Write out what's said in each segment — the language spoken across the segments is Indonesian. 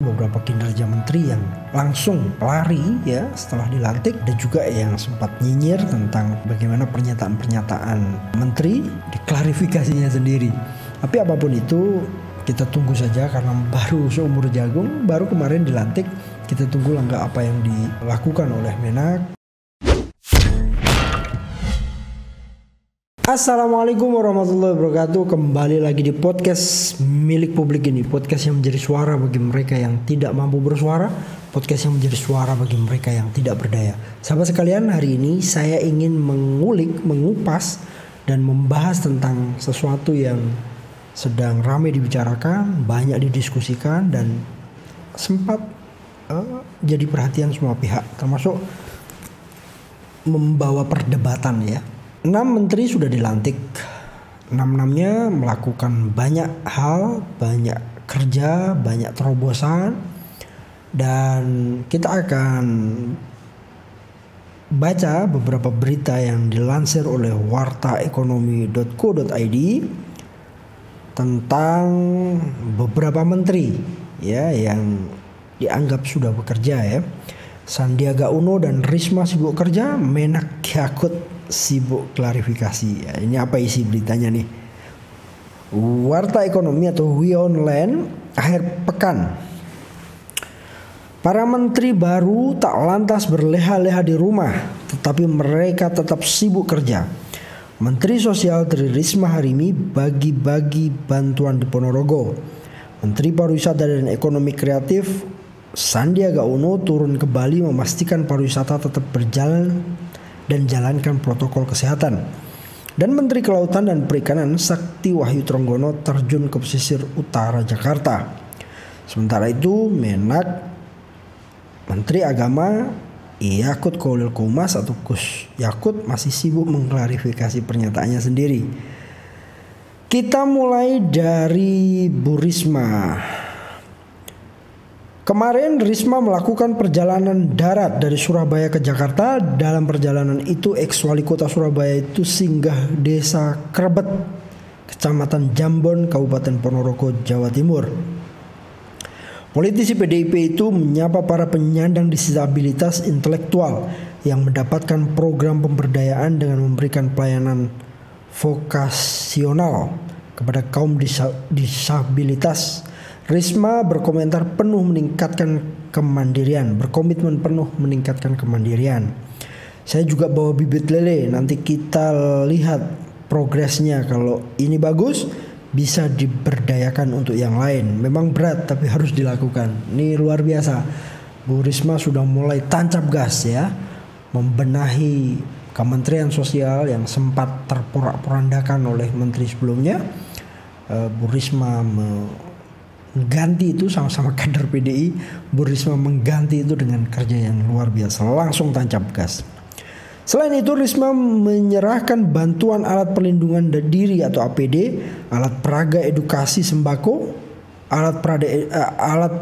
beberapa kinerja menteri yang langsung pelari ya setelah dilantik, dan juga yang sempat nyinyir tentang bagaimana pernyataan-pernyataan menteri diklarifikasinya sendiri. Tapi apapun itu kita tunggu saja, karena baru seumur jagung, baru kemarin dilantik. Kita tunggu langkah apa yang dilakukan oleh Menak. Assalamualaikum warahmatullahi wabarakatuh. Kembali lagi di podcast milik publik ini, podcast yang menjadi suara bagi mereka yang tidak mampu bersuara, podcast yang menjadi suara bagi mereka yang tidak berdaya. Sahabat sekalian, hari ini saya ingin mengulik, mengupas, dan membahas tentang sesuatu yang sedang ramai dibicarakan, banyak didiskusikan, dan sempat jadi perhatian semua pihak, termasuk membawa perdebatan ya. 6 menteri sudah dilantik. 6-6-nya melakukan banyak hal, banyak kerja, banyak terobosan. Dan kita akan baca beberapa berita yang dilansir oleh wartaekonomi.co.id tentang beberapa menteri ya yang dianggap sudah bekerja ya. Sandiaga Uno dan Risma sibuk kerja, Menak yakut sibuk klarifikasi. Ya, ini apa isi beritanya nih? Warta Ekonomi atau Wionline akhir pekan. Para menteri baru tak lantas berleha-leha di rumah, tetapi mereka tetap sibuk kerja. Menteri Sosial Tri Risma hari ini bagi-bagi bantuan di Ponorogo. Menteri Pariwisata dan Ekonomi Kreatif Sandiaga Uno turun ke Bali memastikan pariwisata tetap berjalan dan jalankan protokol kesehatan. Dan Menteri Kelautan dan Perikanan Sakti Wahyu Trenggono terjun ke pesisir utara Jakarta. Sementara itu Menak, Menteri Agama Yakut Khalil Qomas atau Gus Yakut masih sibuk mengklarifikasi pernyataannya sendiri. Kita mulai dari Bu Risma. Kemarin Risma melakukan perjalanan darat dari Surabaya ke Jakarta. Dalam perjalanan itu ex-wali kota Surabaya itu singgah desa Krebet, Kecamatan Jambon, Kabupaten Ponorogo, Jawa Timur. Politisi PDIP itu menyapa para penyandang disabilitas intelektual yang mendapatkan program pemberdayaan dengan memberikan pelayanan vokasional kepada kaum disabilitas. Risma berkomentar berkomitmen penuh meningkatkan kemandirian. Saya juga bawa bibit lele, nanti kita lihat progresnya. Kalau ini bagus, bisa diberdayakan untuk yang lain. Memang berat tapi harus dilakukan. Ini luar biasa. Bu Risma sudah mulai tancap gas ya, membenahi Kementerian Sosial yang sempat terporak-porandakan oleh menteri sebelumnya. Bu Risma mengganti itu sama-sama kader PDI. Bu Risma mengganti itu dengan kerja yang luar biasa, langsung tancap gas. Selain itu Risma menyerahkan bantuan alat perlindungan diri atau APD, alat peraga edukasi sembako, alat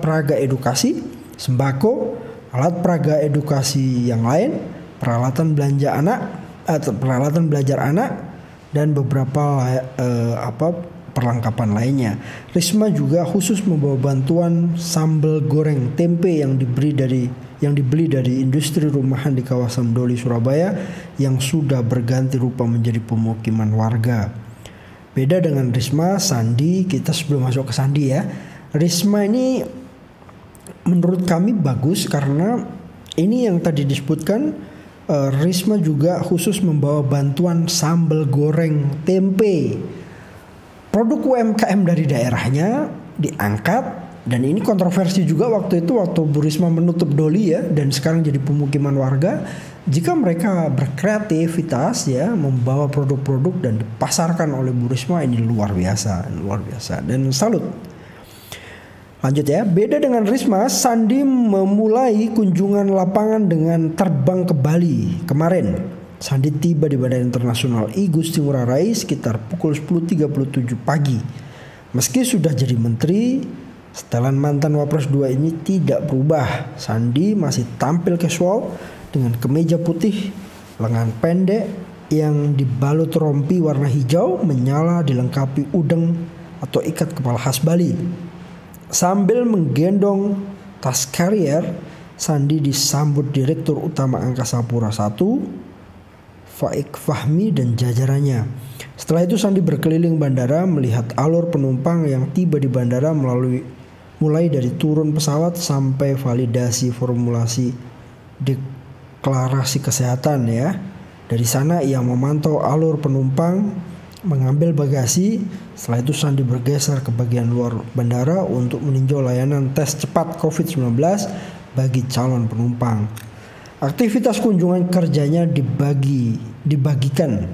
peraga edukasi sembako, alat peraga edukasi yang lain, peralatan belanja anak atau peralatan belajar anak, dan beberapa perlengkapan lainnya. Risma juga khusus membawa bantuan sambal goreng tempe yang dibeli dari industri rumahan di kawasan Doli, Surabaya yang sudah berganti rupa menjadi pemukiman warga. Beda dengan Risma, Sandi, kita sebelum masuk ke Sandi ya. Risma ini menurut kami bagus karena ini yang tadi disebutkan, Risma juga khusus membawa bantuan sambal goreng tempe. Produk UMKM dari daerahnya diangkat, dan ini kontroversi juga waktu Bu Risma menutup Doli ya, dan sekarang jadi pemukiman warga. Jika mereka berkreativitas ya, membawa produk-produk dan dipasarkan oleh Bu Risma, ini luar biasa dan salut. Lanjut ya, beda dengan Risma, Sandi memulai kunjungan lapangan dengan terbang ke Bali kemarin. Sandi tiba di Bandara Internasional I Gusti Ngurah Rai sekitar pukul 10.37 pagi. Meski sudah jadi menteri, setelan mantan Wapres 2 ini tidak berubah. Sandi masih tampil casual dengan kemeja putih, lengan pendek yang dibalut rompi warna hijau menyala dilengkapi udeng atau ikat kepala khas Bali. Sambil menggendong Task Carrier, Sandi disambut Direktur Utama Angkasa Pura I, Faik Fahmi dan jajarannya. Setelah itu Sandi berkeliling bandara melihat alur penumpang yang tiba di bandara mulai dari turun pesawat sampai validasi formulasi deklarasi kesehatan ya. Dari sana ia memantau alur penumpang, mengambil bagasi. Setelah itu Sandi bergeser ke bagian luar bandara untuk meninjau layanan tes cepat COVID-19 bagi calon penumpang. Aktivitas kunjungan kerjanya dibagikan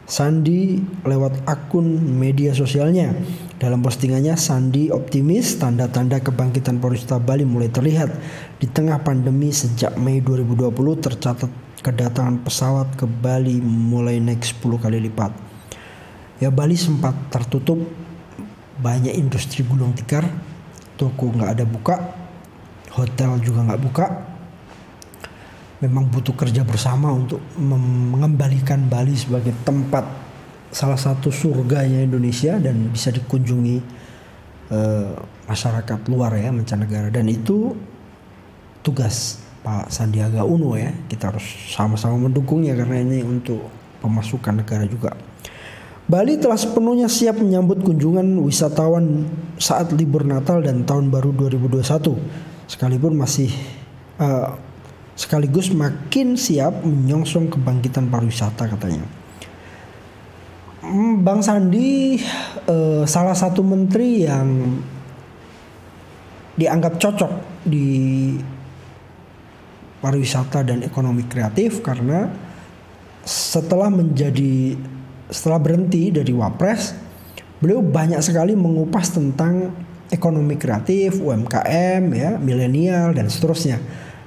Sandi lewat akun media sosialnya. Dalam postingannya, Sandi optimis tanda-tanda kebangkitan pariwisata Bali mulai terlihat. Di tengah pandemi sejak Mei 2020 tercatat kedatangan pesawat ke Bali mulai naik 10 kali lipat. Ya, Bali sempat tertutup, banyak industri gulung tikar, toko nggak ada buka, hotel juga nggak buka. Memang butuh kerja bersama untuk mengembalikan Bali sebagai tempat salah satu surganya Indonesia dan bisa dikunjungi masyarakat luar ya, mancanegara. Dan itu tugas Pak Sandiaga Uno ya. Kita harus sama-sama mendukungnya karena ini untuk pemasukan negara juga. Bali telah sepenuhnya siap menyambut kunjungan wisatawan saat libur Natal dan Tahun Baru 2021. Sekaligus makin siap menyongsong kebangkitan pariwisata katanya. Bang Sandi salah satu menteri yang dianggap cocok di pariwisata dan ekonomi kreatif karena setelah berhenti dari Wapres, beliau banyak sekali mengupas tentang ekonomi kreatif, UMKM ya, milenial dan seterusnya.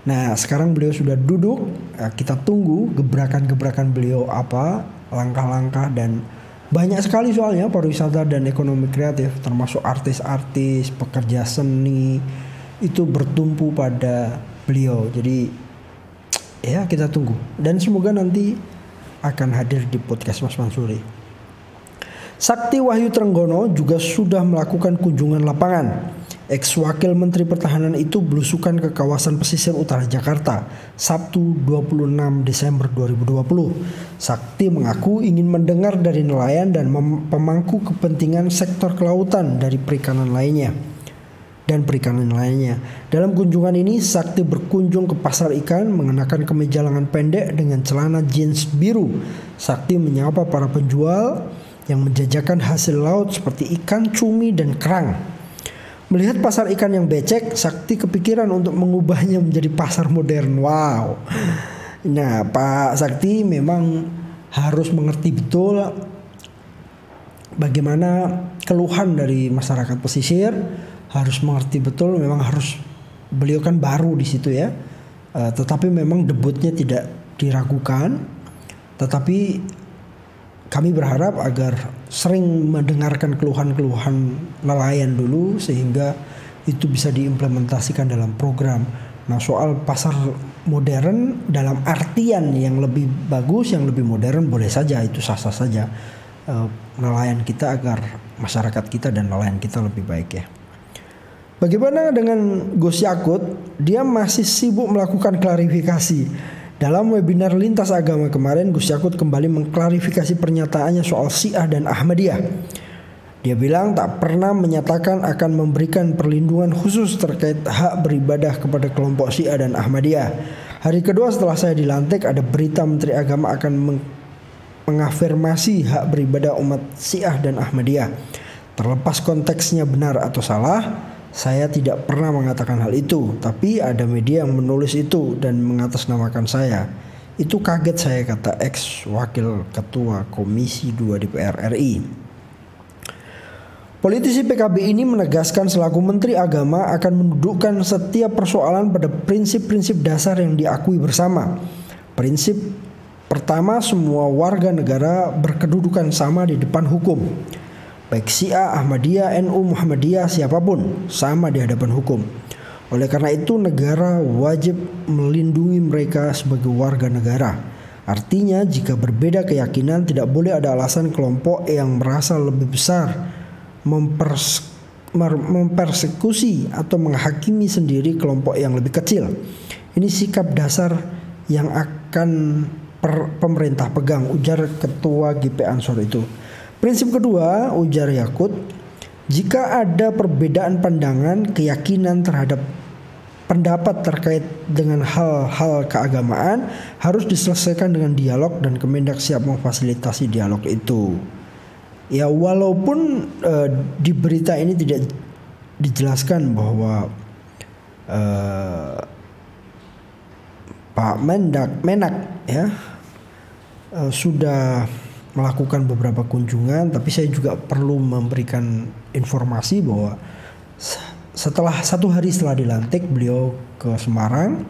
Nah, sekarang beliau sudah duduk, kita tunggu gebrakan-gebrakan beliau apa, langkah-langkah, dan banyak sekali soalnya pariwisata dan ekonomi kreatif, termasuk artis-artis, pekerja seni, itu bertumpu pada beliau. Jadi ya kita tunggu dan semoga nanti akan hadir di podcast Mas Mansuri. Sakti Wahyu Trenggono juga sudah melakukan kunjungan lapangan. Ex-wakil Menteri Pertahanan itu belusukan ke kawasan pesisir utara Jakarta Sabtu 26 Desember 2020. Sakti mengaku ingin mendengar dari nelayan dan pemangku kepentingan sektor kelautan dari perikanan lainnya. Dalam kunjungan ini Sakti berkunjung ke pasar ikan mengenakan kemeja lengan pendek dengan celana jeans biru. Sakti menyapa para penjual yang menjajakan hasil laut seperti ikan, cumi, dan kerang. Melihat pasar ikan yang becek, Sakti kepikiran untuk mengubahnya menjadi pasar modern. Wow. Nah, Pak Sakti memang harus mengerti betul bagaimana keluhan dari masyarakat pesisir. Harus mengerti betul, memang harus, beliau kan baru di situ ya. Tetapi memang debutnya tidak diragukan. Tetapi kami berharap agar sering mendengarkan keluhan-keluhan nelayan dulu sehingga itu bisa diimplementasikan dalam program. Nah, soal pasar modern dalam artian yang lebih bagus, yang lebih modern boleh saja, itu sah-sah saja. Nelayan kita agar masyarakat kita dan nelayan kita lebih baik ya. Bagaimana dengan Gus Yakut? Dia masih sibuk melakukan klarifikasi. Dalam webinar Lintas Agama kemarin, Gus Yakut kembali mengklarifikasi pernyataannya soal Syiah dan Ahmadiyah. Dia bilang tak pernah menyatakan akan memberikan perlindungan khusus terkait hak beribadah kepada kelompok Syiah dan Ahmadiyah. Hari kedua setelah saya dilantik, ada berita Menteri Agama akan mengafirmasi hak beribadah umat Syiah dan Ahmadiyah. Terlepas konteksnya benar atau salah, saya tidak pernah mengatakan hal itu, tapi ada media yang menulis itu dan mengatasnamakan saya. Itu kaget saya, kata ex-wakil ketua Komisi 2 DPR RI. Politisi PKB ini menegaskan selaku Menteri Agama akan mendudukkan setiap persoalan pada prinsip-prinsip dasar yang diakui bersama. Prinsip pertama, semua warga negara berkedudukan sama di depan hukum. Baik Syiah, Ahmadiyah, NU, Muhammadiyah, siapapun sama di hadapan hukum. Oleh karena itu negara wajib melindungi mereka sebagai warga negara. Artinya jika berbeda keyakinan tidak boleh ada alasan kelompok yang merasa lebih besar mempersekusi atau menghakimi sendiri kelompok yang lebih kecil. Ini sikap dasar yang akan pemerintah pegang, ujar Ketua GP Ansor itu. Prinsip kedua, ujar Yakut, jika ada perbedaan pandangan, keyakinan terhadap pendapat terkait dengan hal-hal keagamaan harus diselesaikan dengan dialog, dan Kemendak siap memfasilitasi dialog itu. Ya, walaupun di berita ini tidak dijelaskan bahwa Pak Menak ya sudah melakukan beberapa kunjungan, tapi saya juga perlu memberikan informasi bahwa setelah 1 hari setelah dilantik, beliau ke Semarang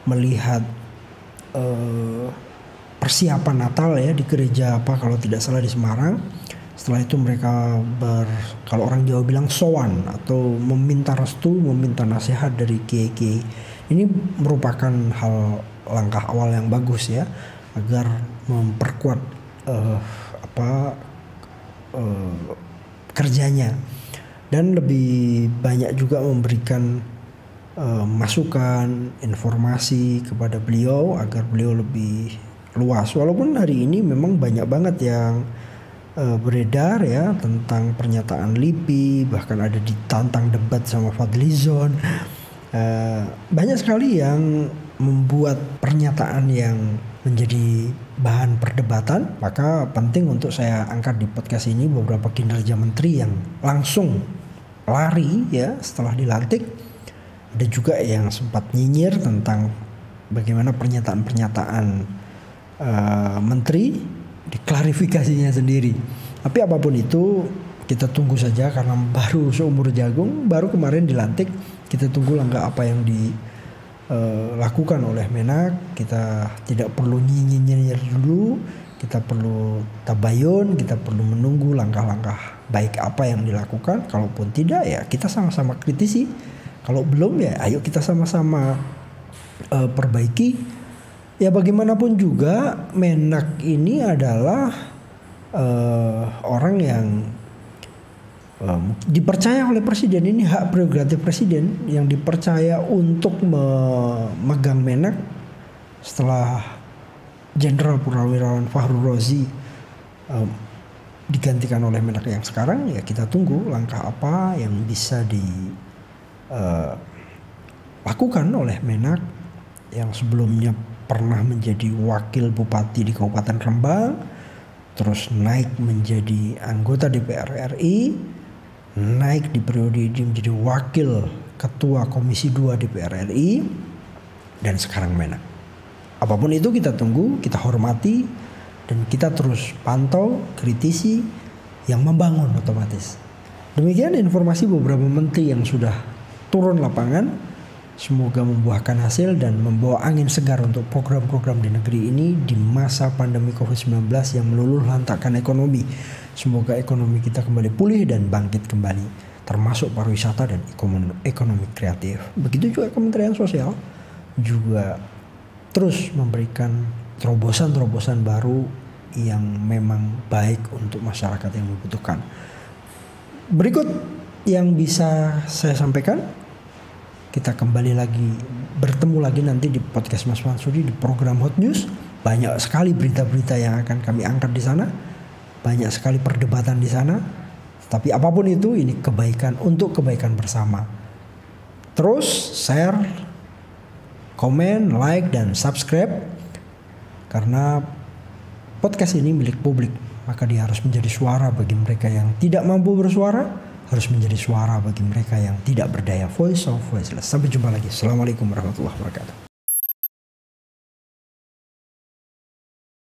melihat persiapan Natal ya di gereja kalau tidak salah di Semarang. Setelah itu mereka kalau orang Jawa bilang sowan atau meminta restu, meminta nasihat dari kiai-kiai. Ini merupakan langkah awal yang bagus ya, agar memperkuat kerjanya, dan lebih banyak juga memberikan masukan, informasi kepada beliau agar beliau lebih luas. Walaupun hari ini memang banyak banget yang beredar ya tentang pernyataan LIPI, bahkan ada ditantang debat sama Fadlizon. Banyak sekali yang membuat pernyataan yang menjadi bahan perdebatan. Maka penting untuk saya angkat di podcast ini beberapa kinerja menteri yang langsung lari ya setelah dilantik. Ada juga yang sempat nyinyir tentang bagaimana pernyataan-pernyataan menteri, diklarifikasinya sendiri. Tapi apapun itu kita tunggu saja, karena baru seumur jagung, baru kemarin dilantik. Kita tunggu langkah apa yang dilakukan oleh Menak. Kita tidak perlu nyinyir dulu, kita perlu tabayun, kita perlu menunggu langkah-langkah baik apa yang dilakukan. Kalaupun tidak ya kita sama-sama kritisi, kalau belum ya ayo kita sama-sama perbaiki. Ya bagaimanapun juga Menak ini adalah orang yang dipercaya oleh presiden. Ini hak prerogatif presiden yang dipercaya untuk memegang Menak setelah Jenderal Purnawirawan Fahru Rozi digantikan oleh Menak yang sekarang. Ya kita tunggu langkah apa yang bisa dilakukan oleh Menak yang sebelumnya pernah menjadi wakil bupati di Kabupaten Rembang, terus naik menjadi anggota DPR RI, naik di periode ini menjadi wakil ketua Komisi 2 DPR RI, dan sekarang Menak. Apapun itu kita tunggu, kita hormati, dan kita terus pantau, kritisi, yang membangun otomatis. Demikian informasi beberapa menteri yang sudah turun lapangan. Semoga membuahkan hasil dan membawa angin segar untuk program-program di negeri ini di masa pandemi COVID-19 yang meluluh lantakkan ekonomi. Semoga ekonomi kita kembali pulih dan bangkit kembali, termasuk pariwisata dan ekonomi kreatif. Begitu juga Kementerian Sosial juga terus memberikan terobosan-terobosan baru yang memang baik untuk masyarakat yang membutuhkan. Berikut yang bisa saya sampaikan. Kita kembali lagi, bertemu lagi nanti di podcast Mas Mansuri di program Hot News. Banyak sekali berita-berita yang akan kami angkat di sana. Banyak sekali perdebatan di sana. Tapi apapun itu, ini kebaikan untuk kebaikan bersama. Terus share, komen, like, dan subscribe. Karena podcast ini milik publik, maka dia harus menjadi suara bagi mereka yang tidak mampu bersuara, harus menjadi suara bagi mereka yang tidak berdaya. Voice of voiceless. Sampai jumpa lagi. Assalamualaikum warahmatullahi wabarakatuh.